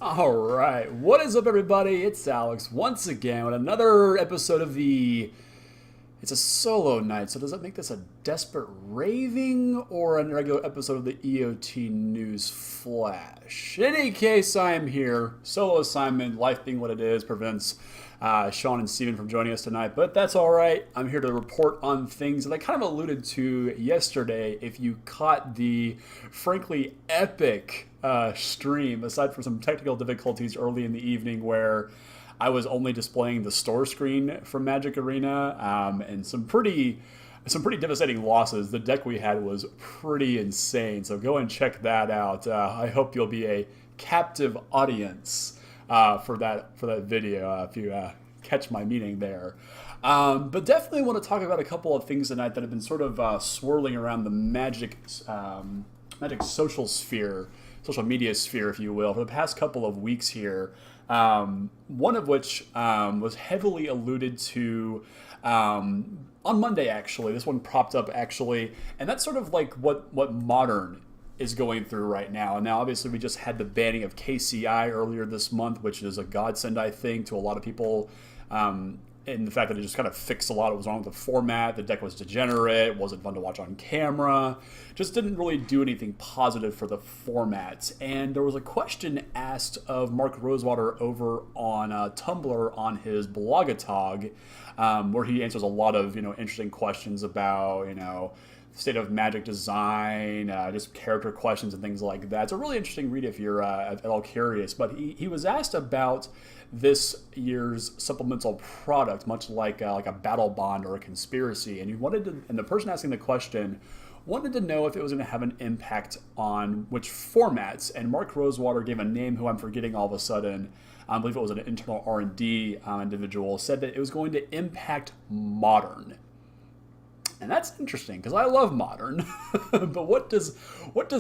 All right, what is up, everybody? It's Alex once again with another episode of the. It's a solo night, so does that make this a desperate raving or a regular episode of the EOT News Flash? In any case, I am here. Solo assignment, life being what it is, prevents Sean and Steven from joining us tonight, but that's all right. I'm here to report on things that I kind of alluded to yesterday. If you caught the frankly epic stream, aside from some technical difficulties early in the evening where I was only displaying the store screen from Magic Arena, and some pretty devastating losses. The deck we had was pretty insane, so go and check that out. I hope you'll be a captive audience for that video if you catch my meaning there. But definitely want to talk about a couple of things tonight that have been sort of swirling around the Magic social media sphere, if you will, for the past couple of weeks here. One of which was heavily alluded to on Monday, actually. This one propped up, actually, and that's sort of like what Modern is going through right now. And now, obviously, we just had the banning of KCI earlier this month, which is a godsend, I think, to a lot of people. And the fact that it just kind of fixed a lot of what was wrong with the format. The deck was degenerate, wasn't fun to watch on camera, just didn't really do anything positive for the format. And there was a question asked of Mark Rosewater over on Tumblr on his blogatog, where he answers a lot of interesting questions about state of Magic design, just character questions and things like that. It's a really interesting read if you're at all curious. But he was asked about this year's supplemental product, much like a battle bond or a conspiracy, and and the person asking the question wanted to know if it was going to have an impact on which formats. And Mark Rosewater gave a name who I'm forgetting all of a sudden. I believe it was an internal R&D individual, said that it was going to impact Modern. And that's interesting because I love Modern, but what does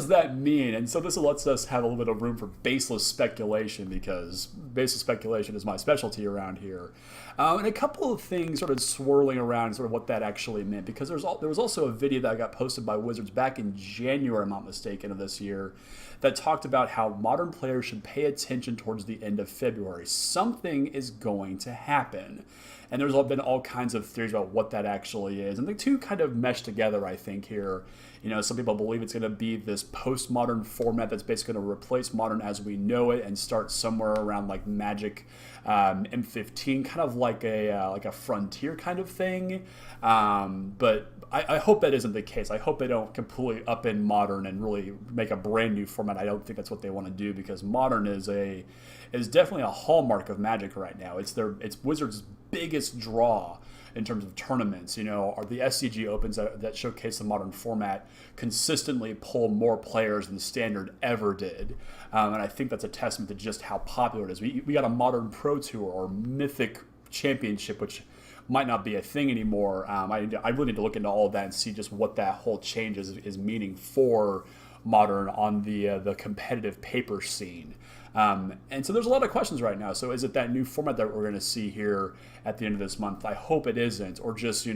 that mean? And so this lets us have a little bit of room for baseless speculation, because baseless speculation is my specialty around here. And a couple of things sort of swirling around sort of what that actually meant, because there was also a video that got posted by Wizards back in January, I'm not mistaken, of this year, that talked about how Modern players should pay attention towards the end of February. Something is going to happen. And there's been all kinds of theories about what that actually is. And the two kind of mesh together, I think, here. Some people believe it's going to be this postmodern format that's basically going to replace Modern as we know it and start somewhere around like Magic M15, kind of like a frontier kind of thing. But I hope that isn't the case. I hope they don't completely upend Modern and really make a brand new format. I don't think that's what they want to do, because Modern is definitely a hallmark of Magic right now. It's Wizards' biggest draw in terms of tournaments. Are the SCG Opens that showcase the Modern format consistently pull more players than Standard ever did. And I think that's a testament to just how popular it is. We got a Modern Pro Tour or Mythic Championship, which might not be a thing anymore. I really need to look into all of that and see just what that whole change is meaning for Modern on the competitive paper scene. And so there's a lot of questions right now. So is it that new format that we're going to see here at the end of this month? I hope it isn't, or just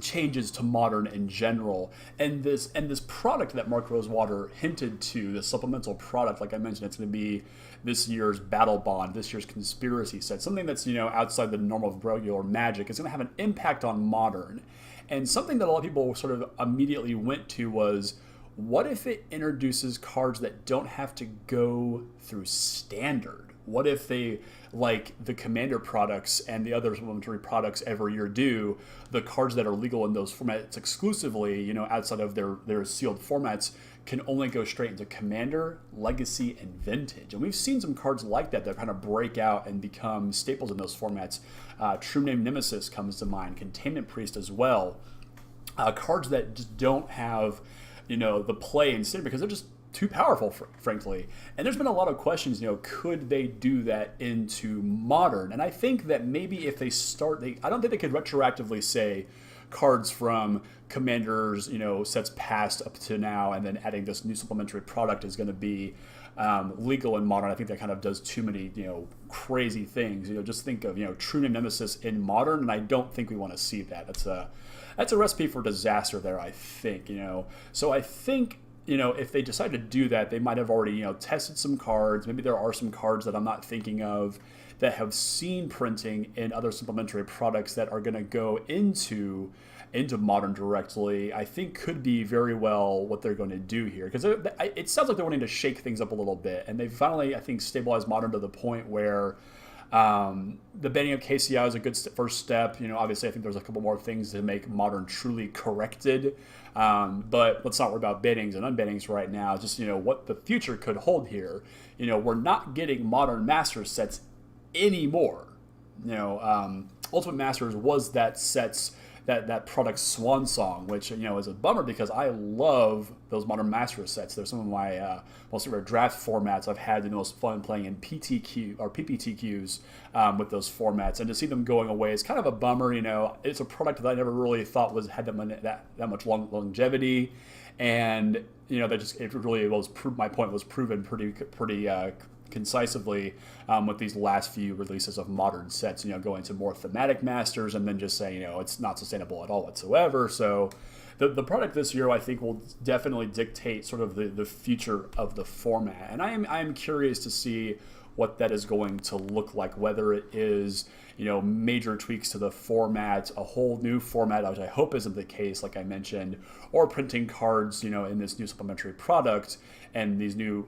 changes to Modern in general. And this product that Mark Rosewater hinted to, the supplemental product, like I mentioned, it's going to be this year's Battle Bond, this year's Conspiracy set, something that's outside the normal of regular Magic. Is going to have an impact on Modern. And something that a lot of people sort of immediately went to was, what if it introduces cards that don't have to go through Standard? What if they, like the Commander products and the other supplementary products every year do, the cards that are legal in those formats exclusively, outside of their sealed formats, can only go straight into Commander, Legacy, and Vintage. And we've seen some cards like that kind of break out and become staples in those formats. True Name Nemesis comes to mind, Containment Priest as well. Cards that just don't have the play in Standard because they're just too powerful, frankly. And there's been a lot of questions, could they do that into Modern? And I think that maybe if they I don't think they could retroactively say cards from Commanders, sets past up to now, and then adding this new supplementary product is going to be legal in Modern. I think that kind of does too many, crazy things. Just think of, True Name Nemesis in Modern, and I don't think we want to see that. That's a recipe for disaster there, I think. So I think if they decide to do that, they might have already, tested some cards. Maybe there are some cards that I'm not thinking of that have seen printing in other supplementary products that are going to go into Modern directly. I think could be very well what they're going to do here, because it sounds like they're wanting to shake things up a little bit, and they finally, I think, stabilized Modern to the point where the banning of KCI is a good first step. Obviously, I think there's a couple more things to make Modern truly corrected. But let's not worry about bannings and unbannings right now. Just, what the future could hold here. We're not getting Modern Masters sets anymore. Ultimate Masters was that set's that product's swan song, which is a bummer because I love those Modern Masters sets. They're some of my most favorite draft formats. I've had the most fun playing in PTQ or PPTQs with those formats, and to see them going away is kind of a bummer. It's a product that I never really thought had that much longevity, and it really was. My point was proven pretty concisely with these last few releases of Modern sets, going to more thematic masters and then just saying, it's not sustainable at all whatsoever. So the product this year, I think, will definitely dictate sort of the future of the format. And I am curious to see what that is going to look like, whether it is, major tweaks to the format, a whole new format, which I hope isn't the case, like I mentioned, or printing cards, in this new supplementary product and these new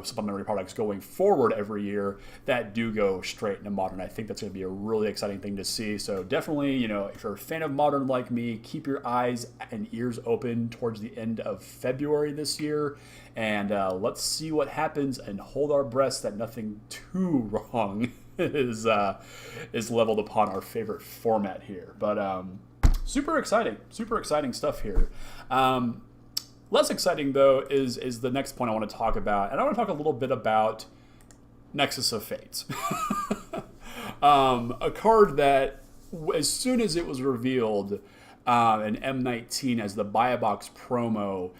supplementary products going forward every year that do go straight into Modern. I think that's going to be a really exciting thing to see. So definitely, if you're a fan of Modern like me, keep your eyes and ears open towards the end of February this year, and let's see what happens and hold our breaths that nothing too wrong is leveled upon our favorite format here. But super exciting stuff here. Less exciting, though, is the next point I want to talk about. And I want to talk a little bit about Nexus of Fates. A card that, as soon as it was revealed in M19 as the Buy a Box promo,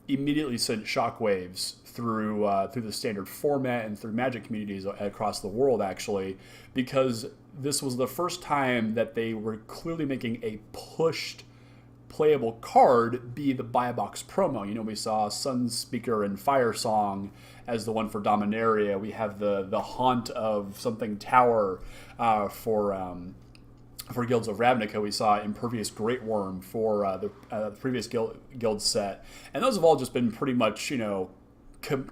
immediately sent shockwaves through the standard format and through Magic communities across the world, actually, because this was the first time that they were clearly making a pushed playable card be the Buy a Box promo. We saw Sunspeaker and Fire Song as the one for Dominaria. We have the Haunt of something Tower for Guilds of Ravnica. We saw Impervious Great Worm for the previous guild set, and those have all just been pretty much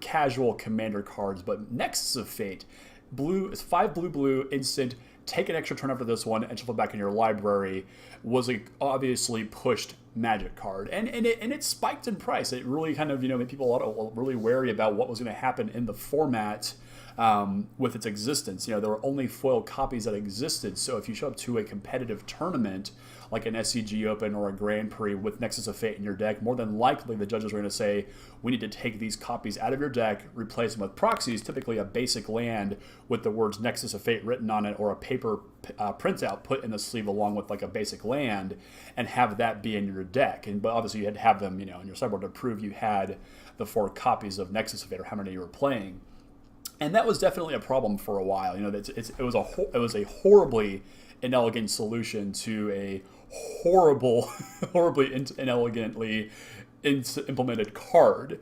casual commander cards. But Nexus of Fate, blue is 5 blue instant. Take an extra turn after this one and shuffle back in your library, was a obviously pushed Magic card, and it spiked in price. It really kind of made people really wary about what was going to happen in the format with its existence. There were only foil copies that existed, so if you show up to a competitive tournament like an SCG Open or a Grand Prix with Nexus of Fate in your deck, more than likely the judges are going to say, we need to take these copies out of your deck, replace them with proxies, typically a basic land with the words Nexus of Fate written on it, or a paper printout put in the sleeve along with like a basic land, and have that be in your deck. But obviously you had to have them in your sideboard to prove you had the 4 copies of Nexus of Fate or how many you were playing. And that was definitely a problem for a while. It was a horribly inelegant solution to a horribly inelegantly implemented card.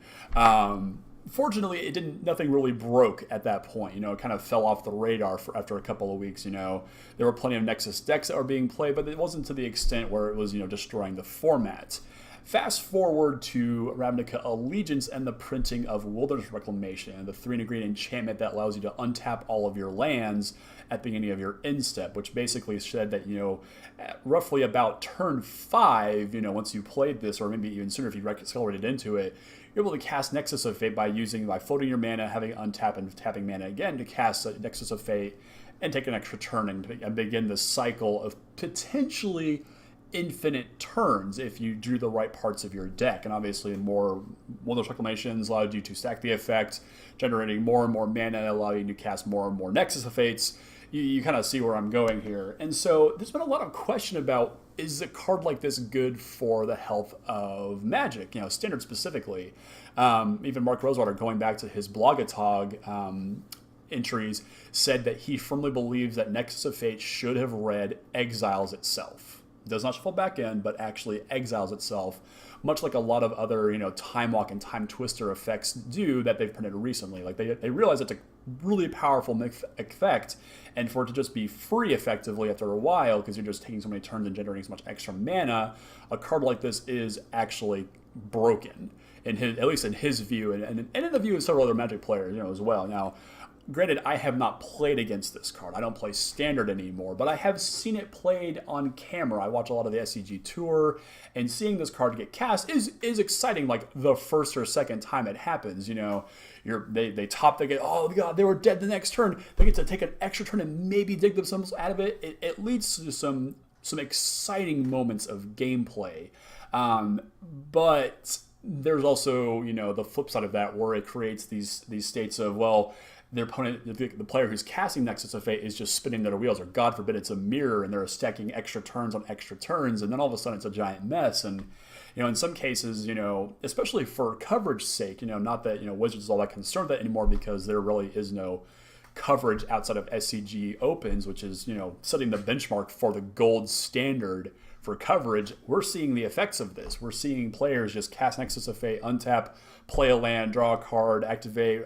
Fortunately, nothing really broke at that point. It kind of fell off the radar after a couple of weeks. There were plenty of Nexus decks that were being played, but it wasn't to the extent where it was destroying the format. Fast forward to Ravnica Allegiance and the printing of Wilderness Reclamation, the 3-green enchantment that allows you to untap all of your lands at the beginning of your end step, which basically said that, roughly about turn 5, once you played this, or maybe even sooner if you accelerated into it, you're able to cast Nexus of Fate by floating your mana, having untap and tapping mana again to cast Nexus of Fate and take an extra turn and begin the cycle of potentially infinite turns if you drew the right parts of your deck. And obviously more Wilderness Reclamations allowed you to stack the effect, generating more and more mana, allowing you to cast more and more Nexus of Fates. You kind of see where I'm going here. And so there's been a lot of question about, is a card like this good for the health of Magic, Standard specifically. Even Mark Rosewater, going back to his Blogatog entries, said that he firmly believes that Nexus of Fate should have read Exiles itself. Does not shuffle back in, but actually Exiles itself much like a lot of other, time walk and time twister effects do that they've printed recently. Like they realize it's a really powerful effect, and for it to just be free effectively after a while, because you're just taking so many turns and generating so much extra mana, a card like this is actually broken, at least in his view, and in the view of several other Magic players, as well. Now, granted, I have not played against this card. I don't play Standard anymore, but I have seen it played on camera. I watch a lot of the SCG Tour, and seeing this card get cast is exciting. Like the first or second time it happens, they top, they get, oh god, they were dead the next turn. They get to take an extra turn and maybe dig themselves out of it. It leads to some exciting moments of gameplay, but there's also the flip side of that, where it creates these states of, well, their opponent, the player who's casting Nexus of Fate, is just spinning their wheels, or God forbid it's a mirror and they're stacking extra turns on extra turns, and then all of a sudden it's a giant mess. And in some cases, especially for coverage sake, not that Wizards is all that concerned with that anymore, because there really is no coverage outside of SCG Opens, which is setting the benchmark for the gold standard for coverage. We're seeing the effects of this. We're seeing players just cast Nexus of Fate, untap, play a land, draw a card, activate,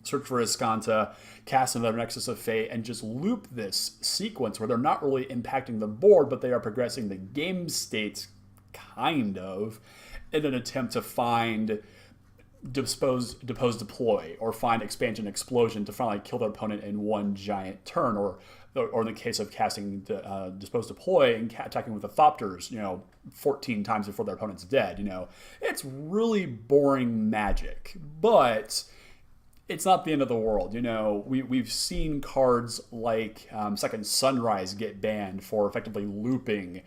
search for Iskanta, cast another Nexus of Fate, and just loop this sequence where they're not really impacting the board, but they are progressing the game states, kind of, in an attempt to find depose, deploy, or find expansion, explosion to finally kill their opponent in one giant turn, or in the case of casting dispose, deploy, and attacking with the Thopters, 14 times before their opponent's dead. It's really boring Magic, but it's not the end of the world. We've seen cards like Second Sunrise get banned for effectively looping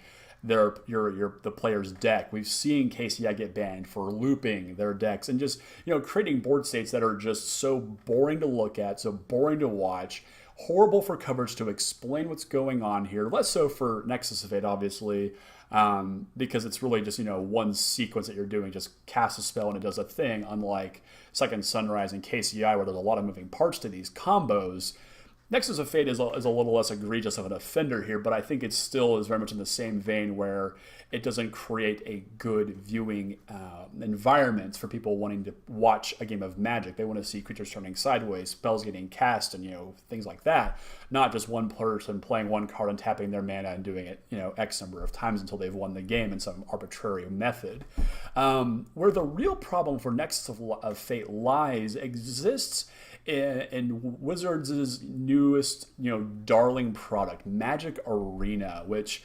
the player's deck. We've seen KCI get banned for looping their decks, and just creating board states that are just so boring to look at, so boring to watch, horrible for coverage to explain what's going on here. Less so for Nexus of Fate, obviously, because it's really just one sequence that you're doing. Just cast a spell and it does a thing, unlike Second Sunrise and KCI, where there's a lot of moving parts to these combos. Nexus of Fate is a little less egregious of an offender here, but I think it still is very much in the same vein, where it doesn't create a good viewing environment for people wanting to watch a game of Magic. They want to see creatures turning sideways, spells getting cast, and things like that. Not just one person playing one card and tapping their mana and doing it X number of times until they've won the game in some arbitrary method. Where the real problem for Nexus of Fate lies exists in Wizards' newest, darling product, Magic Arena, which,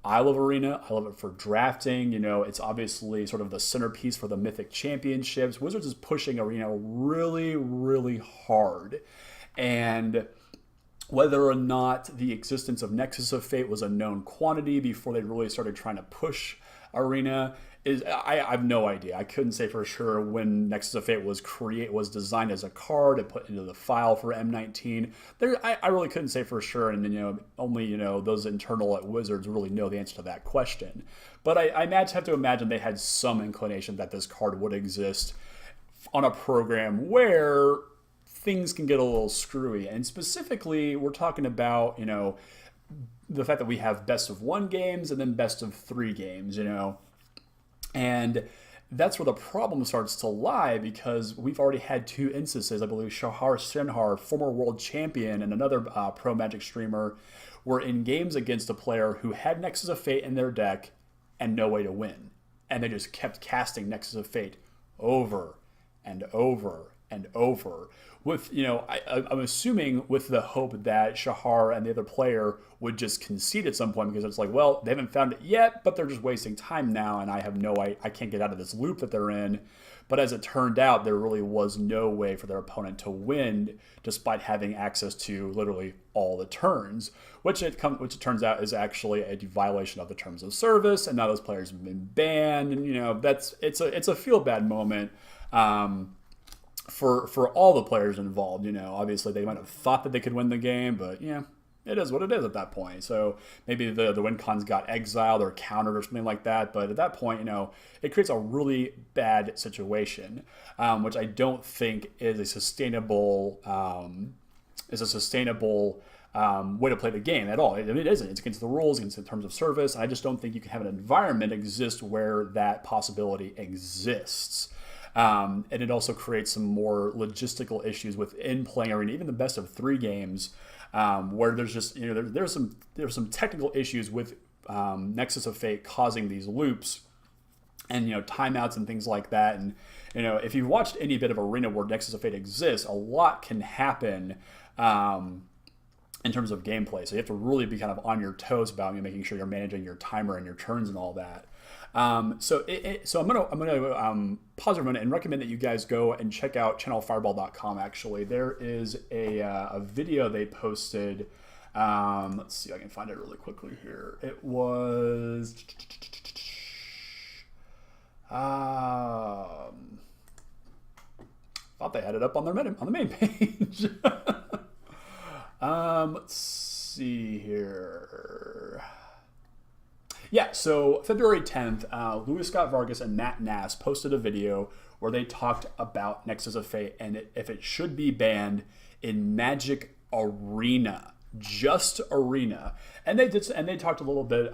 I love Arena. I love it for drafting. It's obviously sort of the centerpiece for the Mythic Championships. Wizards is pushing Arena really, really hard. And whether or not the existence of Nexus of Fate was a known quantity before they really started trying to push Arena I have no idea. I couldn't say for sure when Nexus of Fate was designed as a card and put into the file for M19. I really couldn't say for sure, and only those internal at Wizards really know the answer to that question. But I have to imagine they had some inclination that this card would exist on a program where things can get a little screwy, and specifically we're talking about the fact that we have best of 1 games and then best of 3 games, and that's where the problem starts to lie, because we've already had 2 instances. I believe Shahar Sinhar, former world champion, and another pro Magic streamer were in games against a player who had Nexus of Fate in their deck and no way to win. And they just kept casting Nexus of Fate over and over and over with, I'm assuming with the hope that Shahar and the other player would just concede at some point, because it's like, well, they haven't found it yet, but they're just wasting time now, and I can't get out of this loop that they're in. But as it turned out, there really was no way for their opponent to win, despite having access to literally all the turns, which it turns out is actually a violation of the terms of service, and now those players have been banned, and it's a feel bad moment. For all the players involved. Obviously they might have thought that they could win the game, but it is what it is at that point. So maybe the win cons got exiled or countered or something like that, but at that point, it creates a really bad situation, which I don't think is a sustainable way to play the game at all. It isn't. It's against the rules, against in terms of service. I just don't think you can have an environment exist where that possibility exists. And it also creates some more logistical issues within playing Arena, even the best of 3 games, where there's just there's some technical issues with Nexus of Fate causing these loops and timeouts and things like that. And if you've watched any bit of Arena where Nexus of Fate exists, a lot can happen in terms of gameplay. So you have to really be kind of on your toes about making sure you're managing your timer and your turns and all that. So I'm gonna pause for a minute and recommend that you guys go and check out channelfireball.com. Actually, there is a video they posted. Let's see if I can find it really quickly here. It was thought they had it up on the main page. Let's see here. Yeah, so February 10th, Louis Scott Vargas and Matt Nass posted a video where they talked about Nexus of Fate and if it should be banned in Magic Arena, just Arena. And they talked a little bit,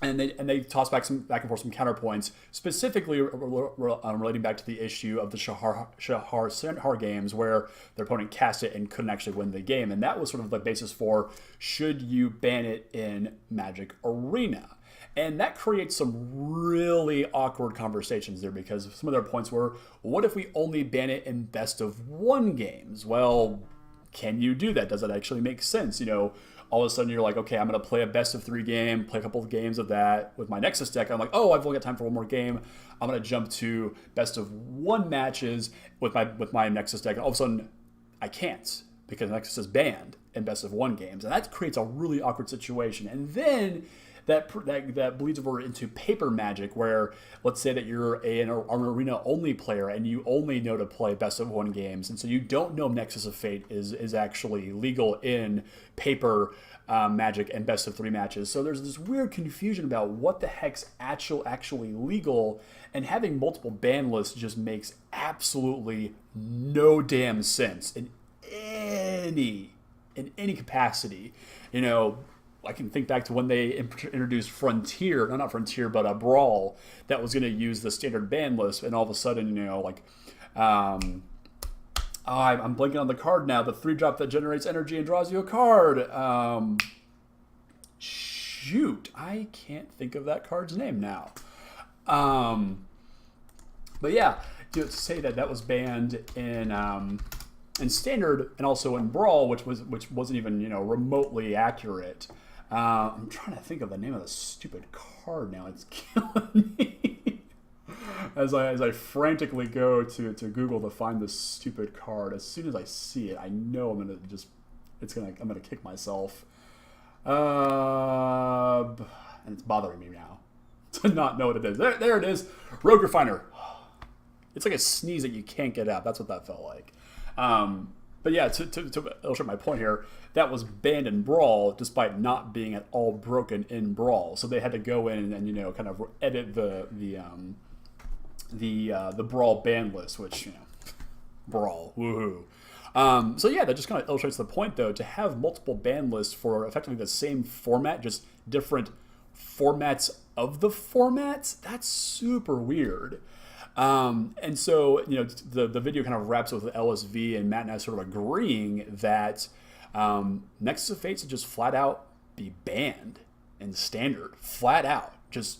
and they tossed back and forth some counterpoints, specifically relating back to the issue of the Shahar games where their opponent cast it and couldn't actually win the game. And that was sort of the basis for, should you ban it in Magic Arena? And that creates some really awkward conversations there, because some of their points were, what if we only ban it in best of 1 games? Well, can you do that? Does that actually make sense? All of a sudden you're like, okay, I'm going to play a best of 3 game, play a couple of games of that with my Nexus deck. I'm like, oh, I've only got time for 1 more game. I'm going to jump to best of 1 matches with my Nexus deck. And all of a sudden I can't, because Nexus is banned in best of 1 games. And that creates a really awkward situation. And then that bleeds over into paper Magic, where let's say that you're an Arena only player and you only know to play best of 1 games, and so you don't know Nexus of Fate is actually legal in paper Magic and best of 3 matches. So there's this weird confusion about what the heck's actually legal, and having multiple ban lists just makes absolutely no damn sense in any capacity. I can think back to when they introduced Frontier, not Frontier, but a Brawl that was going to use the standard ban list, and all of a sudden, I'm blanking on the card now, the 3-drop that generates energy and draws you a card. Shoot, I can't think of that card's name now. But yeah, to say that was banned in Standard and also in Brawl, which wasn't even remotely accurate. I'm trying to think of the name of the stupid card now. It's killing me. As I frantically go to Google to find this stupid card. As soon as I see it, I know I'm gonna kick myself. And it's bothering me now to not know what it is. There it is. Rogue Refiner. It's like a sneeze that you can't get out. That's what that felt like. But yeah, to illustrate my point here, that was banned in Brawl despite not being at all broken in Brawl. So they had to go in and kind of edit the Brawl ban list, which Brawl, woohoo. So yeah, that just kind of illustrates the point, though, to have multiple ban lists for effectively the same format, just different formats of the formats. That's super weird. And so, the video kind of wraps with LSV and Matt and I sort of agreeing that Nexus of Fates should just flat out be banned in Standard. Flat out. Just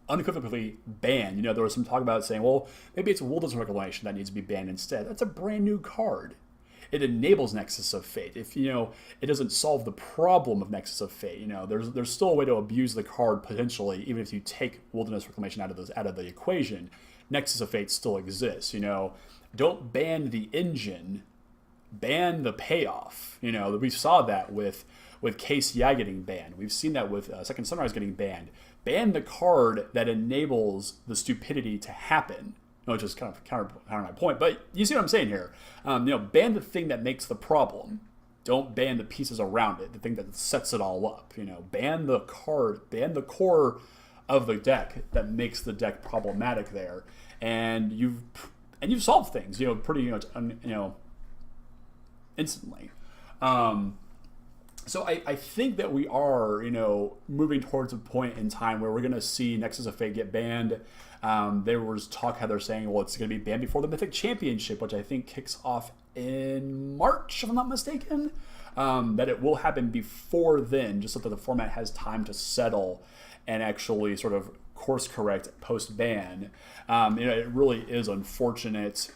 unequivocally banned. There was some talk about saying, well, maybe it's Wilderness Reclamation that needs to be banned instead. That's a brand new card. It enables Nexus of Fate. If it doesn't solve the problem of Nexus of Fate. There's still a way to abuse the card potentially, even if you take Wilderness Reclamation out of the equation. Nexus of Fate still exists. Don't ban the engine, ban the payoff. We saw that with KCI getting banned. We've seen that with Second Sunrise getting banned. Ban the card that enables the stupidity to happen. Which is kind of counter my point, but you see what I'm saying here. Ban the thing that makes the problem. Don't ban the pieces around it, the thing that sets it all up. Ban the card, ban the core of the deck that makes the deck problematic there, and you've solved things, pretty instantly. So I think that we are, moving towards a point in time where we're going to see Nexus of Fate get banned. There was talk how they're saying, well, it's going to be banned before the Mythic Championship, which I think kicks off in March, if I'm not mistaken. That it will happen before then, just so that the format has time to settle and actually sort of course correct post ban. It really is unfortunate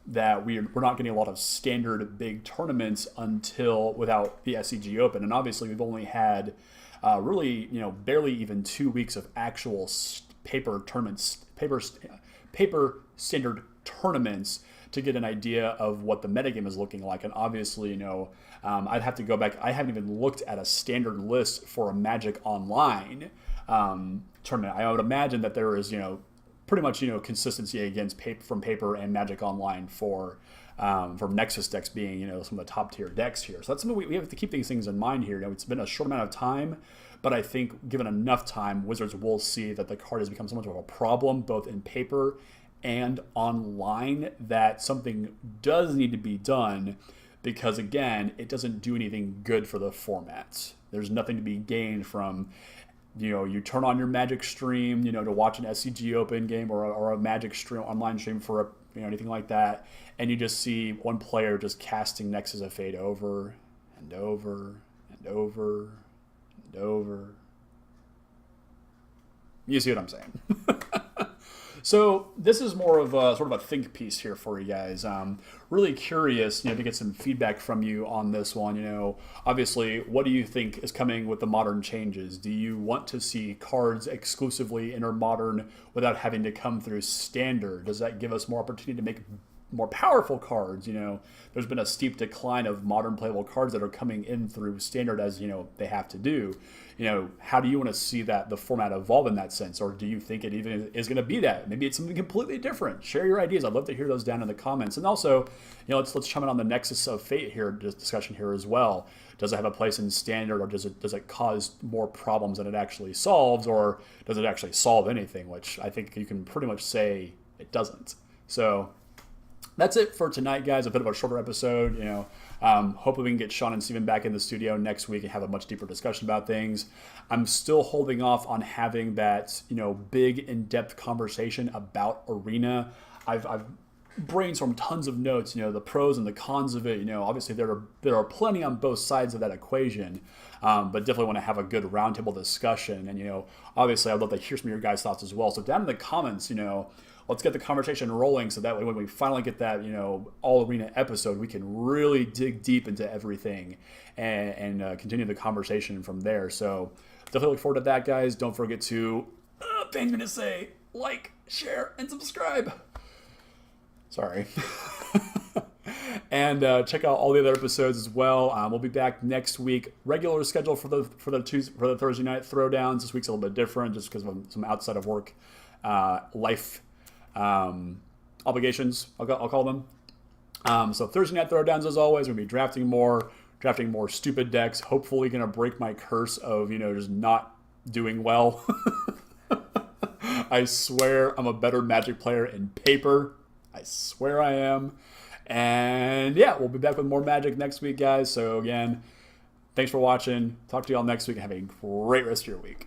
that we're not getting a lot of standard big tournaments without the SCG Open, and obviously we've only had really barely even 2 weeks of actual paper tournaments, paper standard tournaments to get an idea of what the metagame is looking like. And obviously, I'd have to go back. I haven't even looked at a standard list for a Magic Online tournament. I would imagine that there is, pretty much, consistency against from paper and Magic Online for Nexus decks being, some of the top tier decks here. So that's something we have to keep these things in mind here. It's been a short amount of time, but I think given enough time, Wizards will see that the card has become so much of a problem, both in paper and online, that something does need to be done, because again, it doesn't do anything good for the format. There's nothing to be gained from, you turn on your Magic stream, to watch an SCG Open game or a Magic stream, online stream for anything like that, and you just see one player just casting Nexus of Fate over and over and over and over. You see what I'm saying? So this is more of a sort of a think piece here for you guys. Really curious, to get some feedback from you on this one. Obviously, what do you think is coming with the modern changes? Do you want to see cards exclusively enter modern without having to come through standard? Does that give us more opportunity to make more powerful cards? There's been a steep decline of modern playable cards that are coming in through standard, as they have to do. How do you want to see that the format evolve in that sense, or do you think it even is going to be that? Maybe it's something completely different. Share your ideas. I'd love to hear those down in the comments. And also, let's chime in on the Nexus of Fate here discussion here as well. Does it have a place in standard, or does it cause more problems than it actually solves, or does it actually solve anything? Which I think you can pretty much say it doesn't. So that's it for tonight, guys. A bit of a shorter episode. Hopefully we can get Sean and Steven back in the studio next week and have a much deeper discussion about things. I'm still holding off on having that, big in-depth conversation about Arena. I've brainstormed tons of notes, the pros and the cons of it. Obviously there are plenty on both sides of that equation, but definitely want to have a good roundtable discussion. And obviously I'd love to hear some of your guys' thoughts as well. So down in the comments, let's get the conversation rolling, so that way when we finally get that, all Arena episode, we can really dig deep into everything and continue the conversation from there. So definitely look forward to that, guys. Don't forget to, pains me to say, like, share, and subscribe. Sorry. And check out all the other episodes as well. We'll be back next week. Regular schedule for the Thursday night throwdowns. This week's a little bit different just because of some outside of work life obligations, I'll call them. So Thursday night throwdowns, as always, we're going to be drafting more stupid decks. Hopefully going to break my curse of, just not doing well. I swear I'm a better Magic player in paper. I swear I am. And yeah, we'll be back with more Magic next week, guys. So again, thanks for watching. Talk to y'all next week and have a great rest of your week.